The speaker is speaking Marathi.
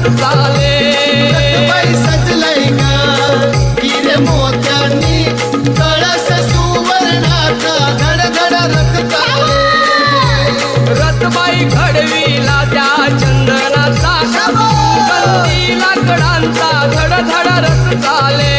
रथ चाले बाई सजलय ग हिरे मोत्यांनी कळस सुवर्णाचा धड धड रथ चाले रथबाई घडविला त्या चंदनाचा कंदी लाकडांचा धड धड रथ चाले